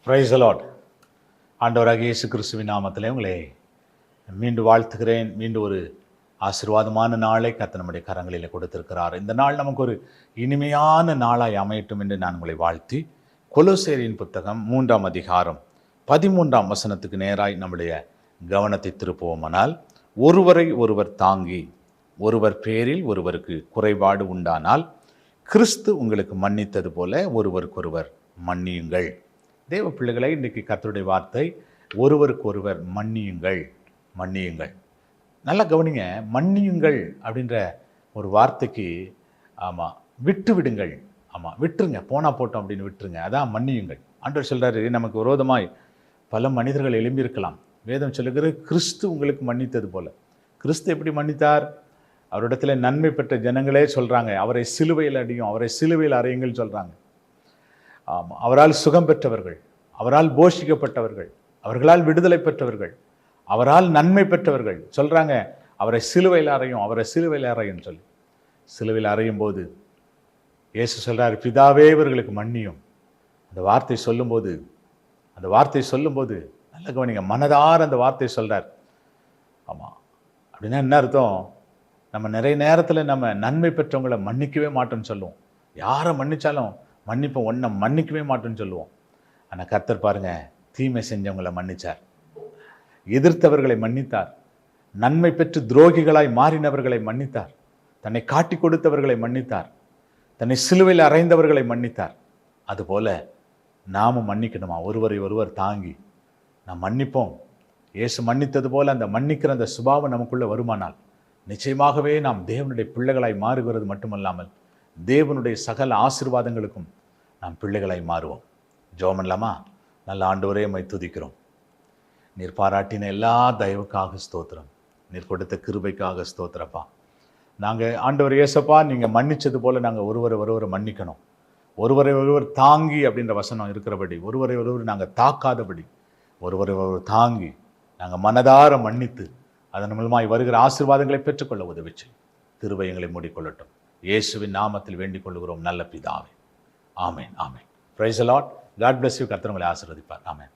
Price the Lord. ஆண்டவராகிய இயேசு கிறிஸ்துவின் நாமத்திலே உங்களை மீண்டும் வாழ்த்துகிறேன். மீண்டும் ஒரு ஆசீர்வாதமான நாளை கர்த்தர் நம்முடைய கரங்களில் கொடுத்திருக்கிறார். இந்த நாள் நமக்கு ஒரு இனிமையான நாளாய் அமையட்டும் என்று நான் உங்களை வாழ்த்தி, கொலோசேயரின் புத்தகம் 3ஆம் அதிகாரம் 13ஆம் வசனத்துக்கு நேராய் நம்முடைய கவனத்தை திருப்புவோமானால், ஒருவரை ஒருவர் தாங்கி ஒருவர் பேரில் ஒருவருக்கு குறைபாடு உண்டானால் கிறிஸ்து உங்களுக்கு மன்னித்தது போல ஒருவருக்கொருவர் மன்னியுங்கள். தேவ பிள்ளைகளை, இன்றைக்கு கர்த்தருடைய வார்த்தை ஒருவருக்கொருவர் மன்னியுங்கள். மன்னியுங்கள். நல்லா கவனிங்க. மன்னியுங்கள் அப்படின்ற ஒரு வார்த்தைக்கு விட்டு விடுங்கள், விட்டுருங்க, போனா போட்டோம் அப்படின்னு விட்டுருங்க. அதான் மன்னியுங்கள். ஆண்டவர் சொல்றாரு, நமக்கு விரோதமாய் பல மனிதர்கள் எழும்பியிருக்கலாம். வேதம் சொல்லுகிறது, கிறிஸ்து உங்களுக்கு மன்னித்தது போல. கிறிஸ்து எப்படி மன்னித்தார்? அவரிடத்துல நன்மை பெற்ற ஜனங்களே சொல்றாங்க, அவரை சிலுவையில் அடியும், அவரை சிலுவையில் அறையுங்கள் சொல்றாங்க. அவரால் சுகம் பெற்றவர்கள், அவரால் போஷிக்கப்பட்டவர்கள், அவர்களால் விடுதலை பெற்றவர்கள், அவரால் நன்மை பெற்றவர்கள் சொல்றாங்க, அவரை சிலுவையில் அறையும், அவரை சிலுவையில் அறையும் சொல்லி. சிலுவையில் அறையும் போது இயேசு சொல்றாரு, பிதாவே இவர்களுக்கு மன்னியும். அந்த வார்த்தை சொல்லும்போது நல்ல கவனிங்க, மனதார அந்த வார்த்தை சொல்றார். அப்படின்னா என்ன அர்த்தம்? நம்ம நிறைய நேரத்தில் நம்ம நன்மை பெற்றவங்களை மன்னிக்கவே மாட்டோம்னு சொல்லுவோம். யாரை மன்னிச்சாலும் மன்னிப்போம், ஒன்றை மன்னிக்கவே மாட்டோம்னு சொல்லுவோம். ஆனால் கர்த்தர் பாருங்க, தீமை செஞ்சவங்களை மன்னிச்சார், எதிர்த்தவர்களை மன்னித்தார், நன்மை பெற்று துரோகிகளாய் மாறினவர்களை மன்னித்தார், தன்னை காட்டி கொடுத்தவர்களை மன்னித்தார், தன்னை சிலுவையில் அறைந்தவர்களை மன்னித்தார். அதுபோல நாமும் மன்னிக்கணுமா? ஒருவரை ஒருவர் தாங்கி நாம் மன்னிப்போம். இயேசு மன்னித்தது போல அந்த மன்னிக்கிற அந்த சுபாவம் நமக்குள்ள வருமானால் நிச்சயமாகவே நாம் தேவனுடைய பிள்ளைகளாய் மாறுகிறது மட்டுமல்லாமல் தேவனுடைய சகல ஆசீர்வாதங்களுக்கும் நாம் பிள்ளைகளாய் மாறுவோம். ஜெபம் பண்ணலாமா? நல்ல ஆண்டவரே, உம்மை துதிக்கிறோம். நீர் பாராட்டின எல்லா தயவுக்காக ஸ்தோத்திரம், நீர் கொடுத்த கிருபைக்காக ஸ்தோத்திரப்பா. நாங்கள் ஆண்டவர் இயேசப்பா, நீங்கள் மன்னிச்சது போல் நாங்கள் ஒருவரை மன்னிக்கணும். ஒருவரை ஒருவர் தாங்கி அப்படின்ற வசனம் இருக்கிறபடி, ஒருவரை ஒருவர் நாங்கள் தாக்காதபடி, ஒருவரை ஒருவர் தாங்கி நாங்கள் மனதார மன்னித்து அதன் மூலமாய் வருகிற ஆசீர்வாதங்களை பெற்றுக்கொள்ள உதவிச்சு கிருபை எங்களை மூடிக்கொள்ளட்டும். இயேசுவின் நாமத்தில் வேண்டிக் கொள்கிறோம் நல்ல பிதாவே. ஆமேன், ஆமேன். Praise the lord. God bless you. கர்த்தர் உங்களை ஆசீர்வதிப்பார். ஆமேன்.